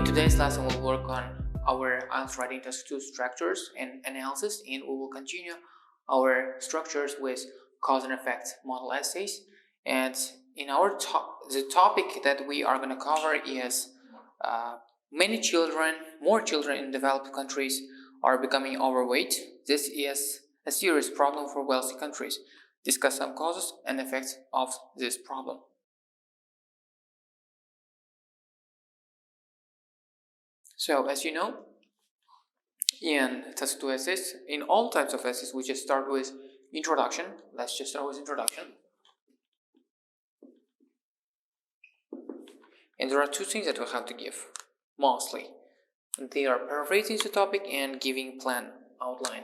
In today's lesson, we'll work on our IELTS writing task 2 structures and analysis, and we will continue our structures with cause and effect model essays. And in our the topic that we are going to cover is more children in developed countries are becoming overweight. This is a serious problem for wealthy countries. Discuss some causes and effects of this problem. So, as you know, in task 2 essays, in all types of essays, we just start with introduction. Let's just start with introduction. And there are two things that we have to give, mostly. They are paraphrasing the topic and giving plan outline.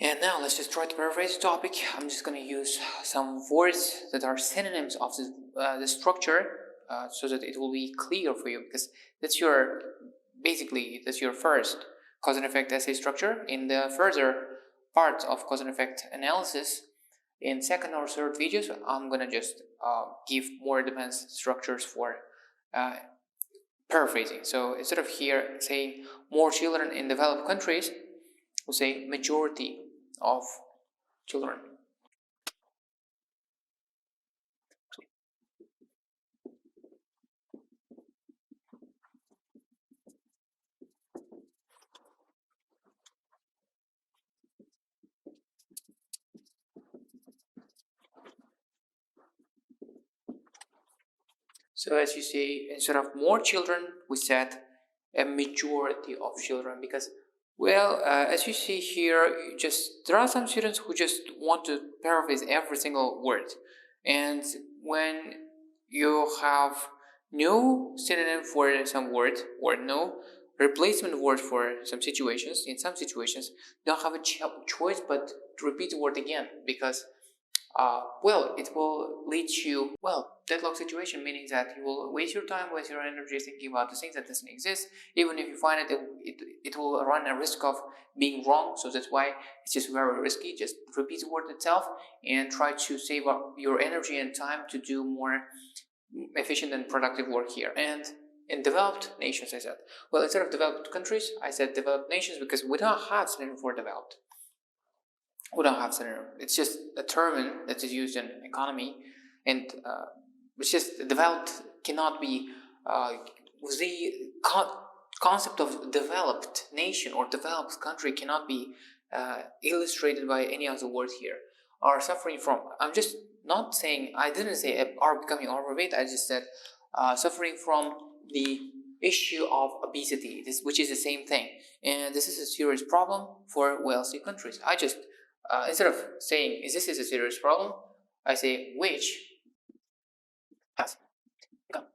And now let's just try to paraphrase the topic. I'm just going to use some words that are synonyms of the structure so that it will be clear for you, because that's your first cause and effect essay structure. In the further parts of cause and effect analysis, in second or third videos, I'm going to just give more advanced structures for paraphrasing. So instead of here saying more children in developed countries, we'll say majority of children. So as you see, instead of more children, we said a majority of children, because as you see here, there are some students who just want to paraphrase every single word, and when you have no synonym for some word or no replacement word for some situations, in some situations you don't have a choice but to repeat the word again, because it will lead you, deadlock situation, meaning that you will waste your time, waste your energy thinking about the things that doesn't exist. Even if you find it will run a risk of being wrong. So that's why it's just very risky. Just repeat the word itself and try to save up your energy and time to do more efficient and productive work here. And in developed nations, I said, instead of developed countries, I said developed nations, because we don't have synonym for developed. We don't have synonym. It's just a term that is used in economy, and it's just developed cannot be the concept of developed nation or developed country cannot be illustrated by any other word here. Are suffering from. I'm just not saying. I didn't say are becoming overweight. I just said suffering from the issue of obesity, which is the same thing, and this is a serious problem for wealthy countries. I just instead of saying this is a serious problem, I say which has become.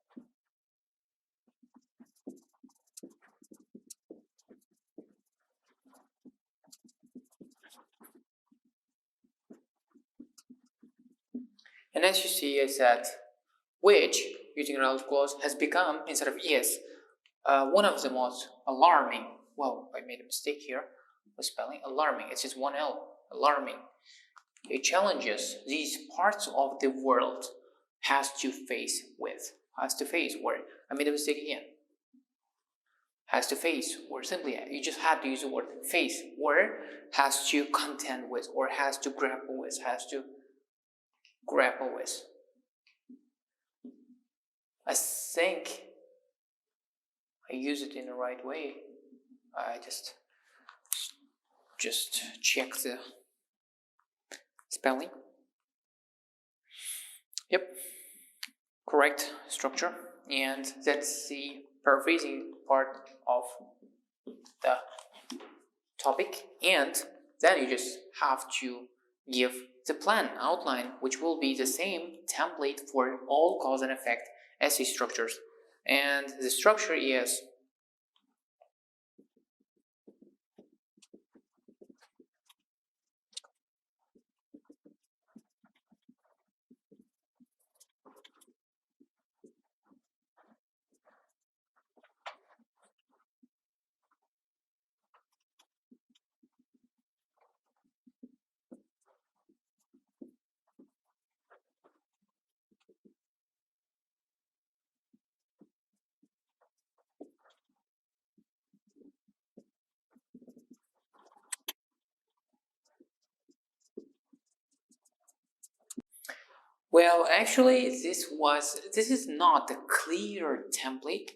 And as you see, I said which, using relative clause, has become instead of is one of the most alarming. I made a mistake here with spelling. Alarming. It's just one L. Alarming. It challenges these parts of the world has to face, or I made a mistake again. Has to face, or simply you just had to use the word face, or has to contend with, or has to grapple with, I think I use it in the right way. I just check the spelling. Yep, correct structure, and that's the paraphrasing part of the topic. And then you just have to give the plan outline, which will be the same template for all cause and effect essay structures. And the structure is Well, actually, this is not a clear template.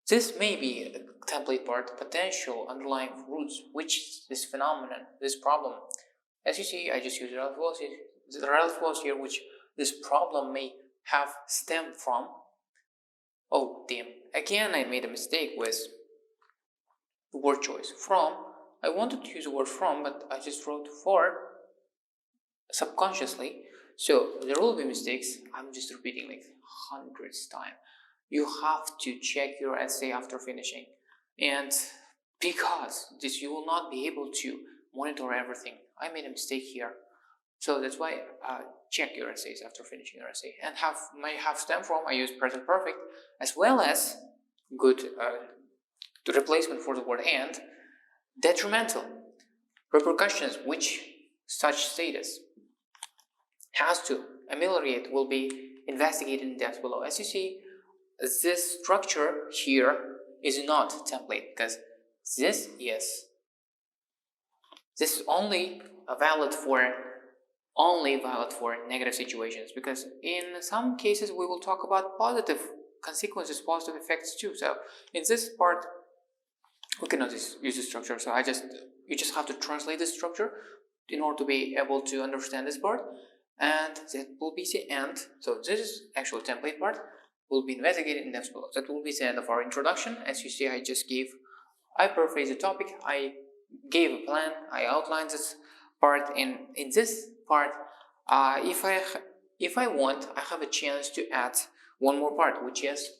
This may be a template part, potential underlying roots, which this phenomenon, this problem. As you see, I just use the relative velocity here, which this problem may have stemmed from. Oh, damn. Again, I made a mistake with the word choice. From. I wanted to use the word from, but I just wrote for subconsciously. So there will be mistakes. I'm just repeating like hundreds times. You have to check your essay after finishing, and because this you will not be able to monitor everything. I made a mistake here, so that's why check your essays after finishing your essay, and might have stem from. I use present perfect as well as good replacement for the word and. Detrimental repercussions which such status has to ameliorate will be investigated in depth below. As you see, this structure here is not template because this is only valid for negative situations, because in some cases we will talk about positive consequences, positive effects too. So in this part we cannot use the structure, so you just have to translate the structure in order to be able to understand this part, and that will be the end. So this is actual template part will be investigated in depth below. That will be the end of our introduction. As you see, I paraphrased the topic, I gave a plan, I outlined this part, and in this part, if I want, I have a chance to add one more part, which is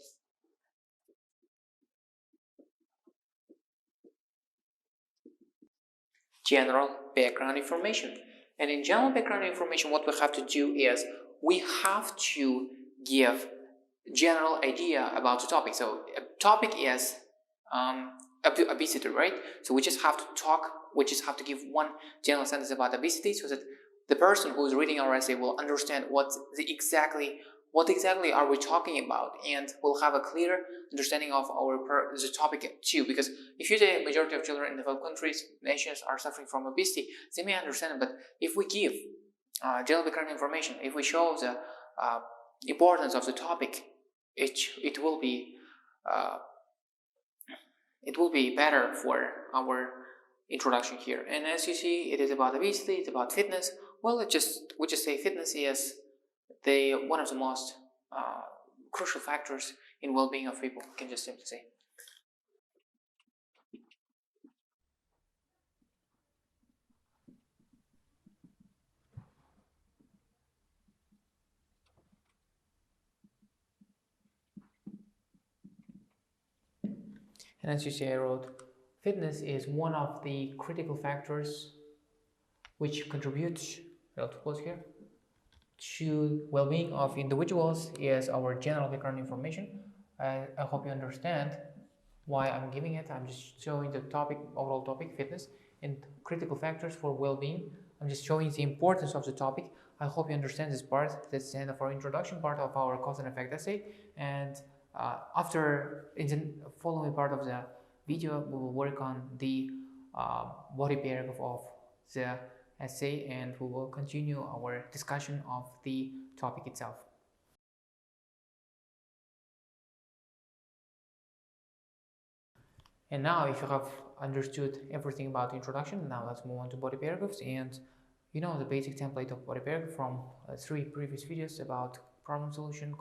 general background information. And in general background information, what we have to do is we have to give general idea about the topic. So a topic is obesity, right? So we just have to give one general sentence about obesity, so that the person who is reading our essay will understand what exactly are we talking about, and will have a clear understanding of the topic too. Because if you say majority of children in developed countries, nations are suffering from obesity, they may understand it. But if we give general background information, if we show the importance of the topic, it will be better for our introduction here. And as you see, it is about obesity, it's about fitness. Well, we just say fitness is one of the most crucial factors in well-being of people. We can just simply say. And as you see, I wrote, fitness is one of the critical factors which contributes, here, to well-being of individuals is our general background information. I hope you understand why I'm giving it. I'm just showing the overall topic, fitness, and critical factors for well-being. I'm just showing the importance of the topic. I hope you understand this part. That's the end of our introduction part of our cause and effect essay. And in the following part of the video, we will work on the body paragraph of the essay, and we will continue our discussion of the topic itself. And now, if you have understood everything about the introduction, now let's move on to body paragraphs. And you know the basic template of body paragraph from 3 previous videos about problem solution,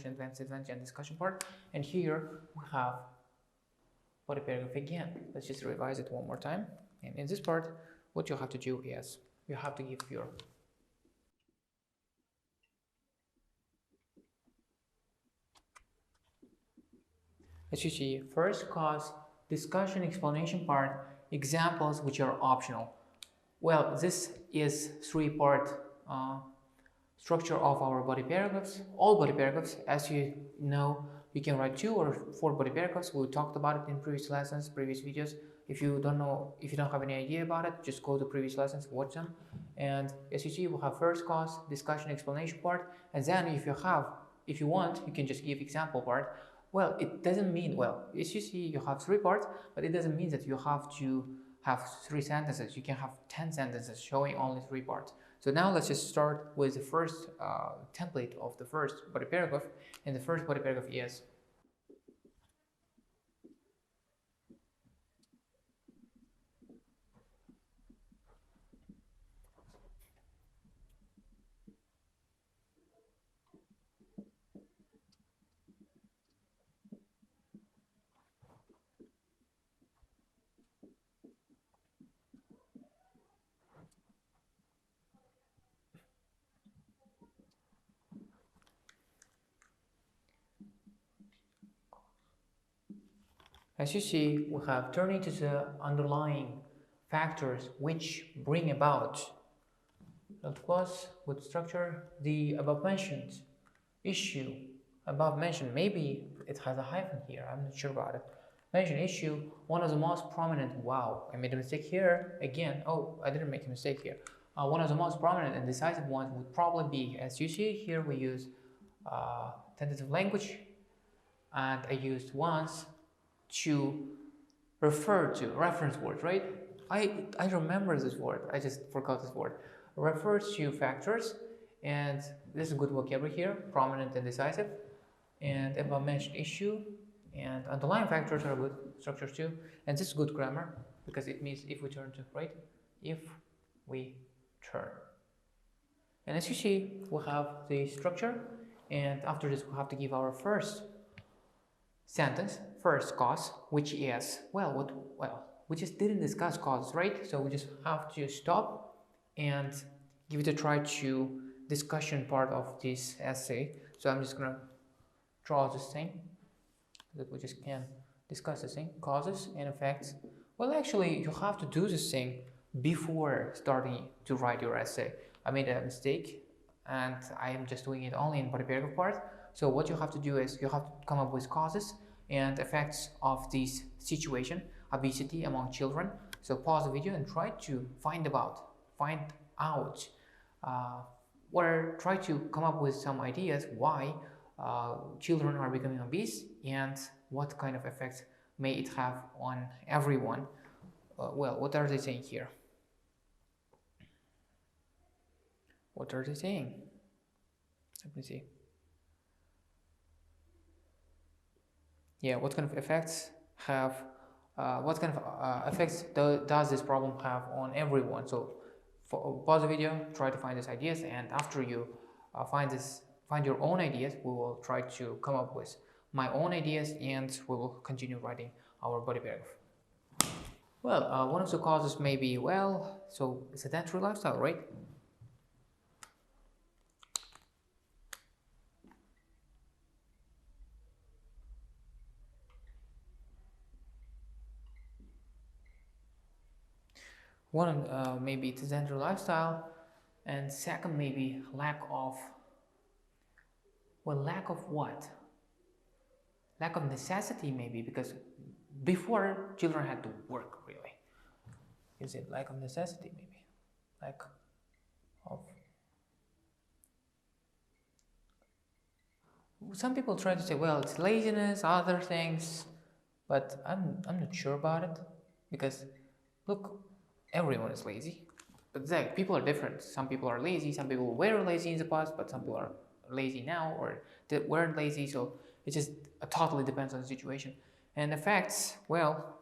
advanced advantage, and discussion part. And here we have body paragraph again. Let's just revise it one more time. And in this part, what you have to do is you have to give your as you see, first cause, discussion, explanation part, examples which are optional. Well, this is 3-part structure of our body paragraphs. All body paragraphs, as you know, you can write 2 or 4 body paragraphs. We talked about it in previous lessons, previous videos. If you don't have any idea about it, just go to previous lessons, watch them. And as you see, we'll have first cause, discussion, explanation part. And then if you want, you can just give example part. Well, it doesn't mean, as you see, you have 3 parts, but it doesn't mean that you have to have 3 sentences. You can have 10 sentences showing only 3 parts. So now let's just start with the first template of the first body paragraph, and the first body paragraph is as you see, we have turning to the underlying factors which bring about clause with structure the above mentioned issue. Above mentioned, maybe it has a hyphen here, I'm not sure about it. Mention issue, one of the most prominent. Wow, I made a mistake here again. Oh, I didn't make a mistake here. One of the most prominent and decisive ones would probably be, as you see here, we use tentative language, and I used once to refer to reference word, right? I remember this word, I just forgot this word. Refers to factors, and this is good vocabulary here, prominent and decisive, and above mentioned issue, and underlying factors are good structures too, and this is good grammar because it means if we turn to, right? If we turn. And as you see, we have the structure, and after this we have to give our first sentence, first cause, which is, we just didn't discuss causes, right? So we just have to stop and give it a try to discussion part of this essay. So I'm just gonna draw this thing that we just can discuss this thing, causes and effects. Well, actually, you have to do this thing before starting to write your essay. I made a mistake, and I am just doing it only in body paragraph part. So what you have to do is you have to come up with causes and effects of this situation, obesity among children. So pause the video and try to find out, or try to come up with some ideas why children are becoming obese and what kind of effects may it have on everyone. Well, what are they saying here? What are they saying? Let me see. Yeah, what kind of effects have, effects does this problem have on everyone? So pause the video, try to find these ideas, and after you find your own ideas, we will try to come up with my own ideas, and we will continue writing our body paragraph. Well, one of the causes may be, so sedentary lifestyle, right? One maybe sedentary lifestyle, and second maybe lack of what? Lack of necessity, maybe, because before children had to work, really. Is it lack of necessity, maybe? Lack of. Some people try to say, well, it's laziness, other things, but I'm not sure about it, because look, everyone is lazy, but like, people are different. Some people are lazy, some people were lazy in the past, but some people are lazy now, or they weren't lazy, so it just totally depends on the situation. And effects, well,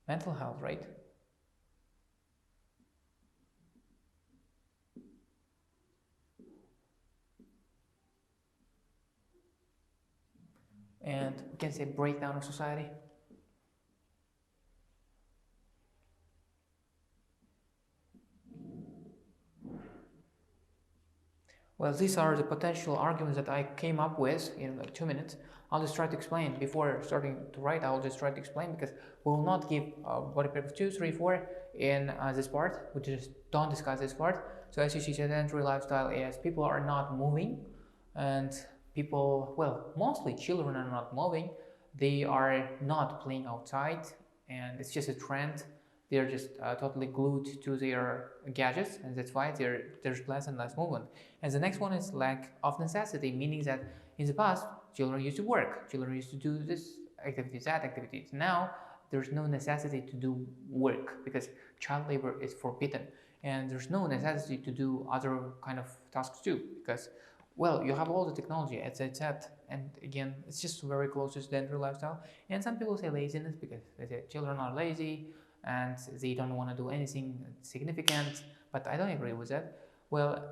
mental health, right? And we can say breakdown of society. Well, these are the potential arguments that I came up with in like 2 minutes. I'll just try to explain before starting to write. I'll just try to explain, because we will not give body paragraph 2, 3, 4 in this part. We just don't discuss this part. So as you see, sedentary lifestyle is people are not moving, and people, well, mostly children are not moving. They are not playing outside, and it's just a trend. They're just totally glued to their gadgets, and that's why there's less and less movement. And the next one is lack of necessity, meaning that in the past, children used to work, children used to do this activities, that activities. Now, there's no necessity to do work because child labor is forbidden, and there's no necessity to do other kind of tasks too because, well, you have all the technology, as I said, and again, it's just very close to sedentary lifestyle. And some people say laziness because they say children are lazy and they don't want to do anything significant, but I don't agree with that. Well,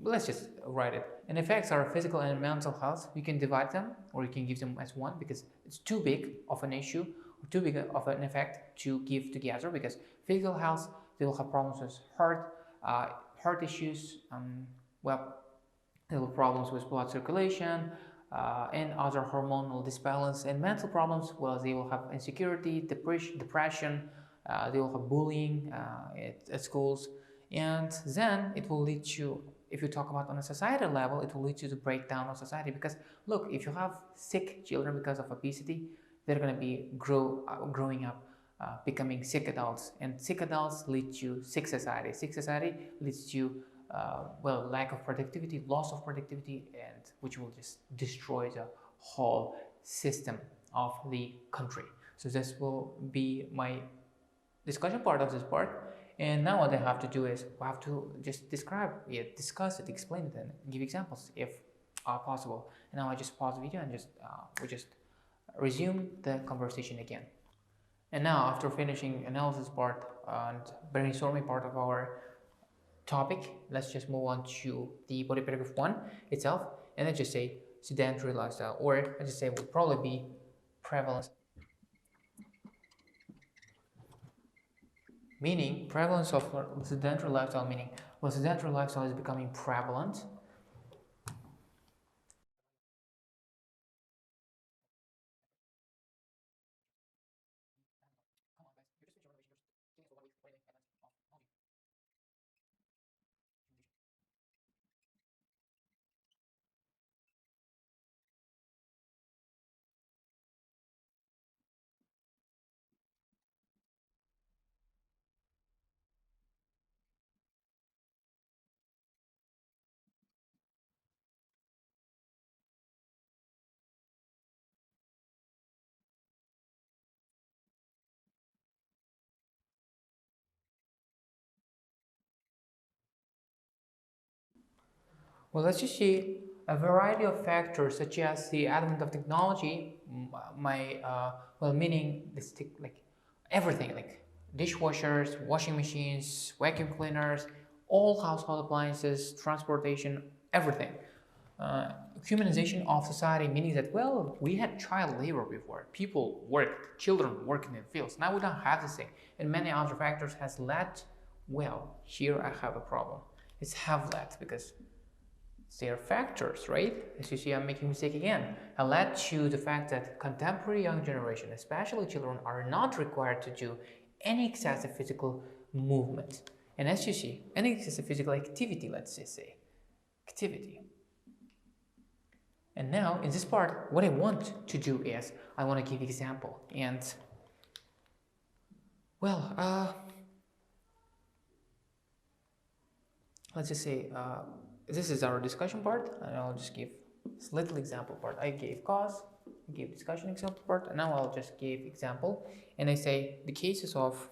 let's just write it. And effects are physical and mental health. You can divide them or you can give them as one because it's too big of an issue or too big of an effect to give together. Because physical health, they will have problems with heart issues, well, they will have problems with blood circulation, and other hormonal disbalance. And mental problems, well, they will have insecurity, depression, they will have bullying at schools, and then it will lead to, if you talk about on a societal level, it will lead to the breakdown of society. Because look, if you have sick children because of obesity, they're going to be growing up becoming sick adults, and sick adults lead to sick society. Sick society leads to well, lack of productivity, loss of productivity, and which will just destroy the whole system of the country. So this will be my discussion part of this part. And now what I have to do is we have to just describe it, discuss it, explain it, and give examples if possible. And now I just pause the video and just we just resume the conversation again. And now after finishing analysis part and brainstorming part of our topic, let's just move on to the body paragraph 1 itself, and then just say sedentary lifestyle, or I just say will probably be prevalence. Meaning prevalence of sedentary lifestyle, meaning well, sedentary lifestyle is becoming prevalent. Well, let's just see a variety of factors such as the advent of technology, well, meaning this like everything, like dishwashers, washing machines, vacuum cleaners, all household appliances, transportation, everything. Humanization of society, meaning that, well, we had child labor before. People worked, children working in fields. Now we don't have this thing. And many other factors has led, well, here I have a problem. It's have led because they are factors, right? As you see, I'm making a mistake again. Have led to the fact that contemporary young generation, especially children, are not required to do any excessive physical movement. And as you see, any excessive physical activity, let's just say, activity. And now, in this part, what I want to do is, I want to give example. And, well, let's just say, this is our discussion part, and I'll just give this little example part. I gave cause, I gave discussion example part, and now I'll just give example. And I say the cases of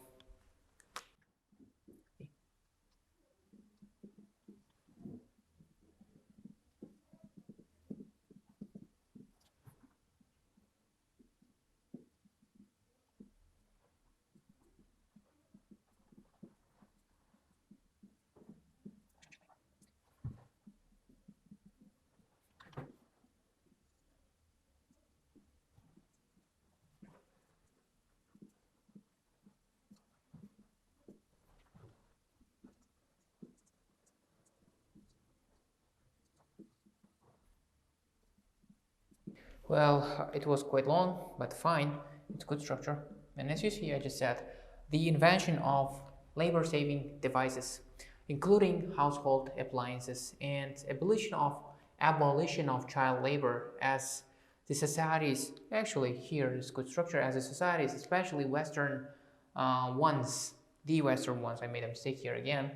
well, it was quite long, but fine. It's good structure. And as you see, I just said the invention of labor-saving devices, including household appliances, and abolition of child labor as the societies, actually here is good structure, as the societies, especially Western ones, the Western ones, I made a mistake here again,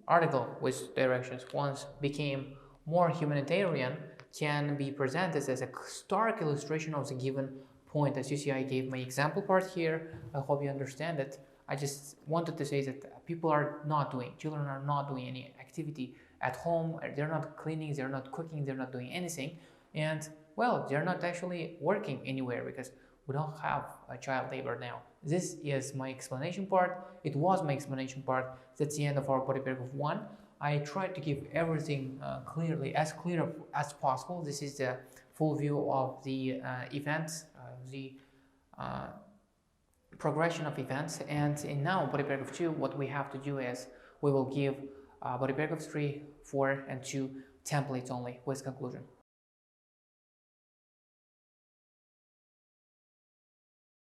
article with directions once became more humanitarian, can be presented as a stark illustration of the given point. As you see, I gave my example part here. I hope you understand it. I just wanted to say that children are not doing any activity at home. They're not cleaning, they're not cooking, they're not doing anything. And well, they're not actually working anywhere because we don't have a child labor now. This is my explanation part. It was my explanation part. That's the end of our body paragraph 1. I tried to give everything clear as possible. This is the full view of the events, the progression of events. And in now body paragraph 2, what we have to do is we will give body paragraph 3, 4, and 2 templates only with conclusion.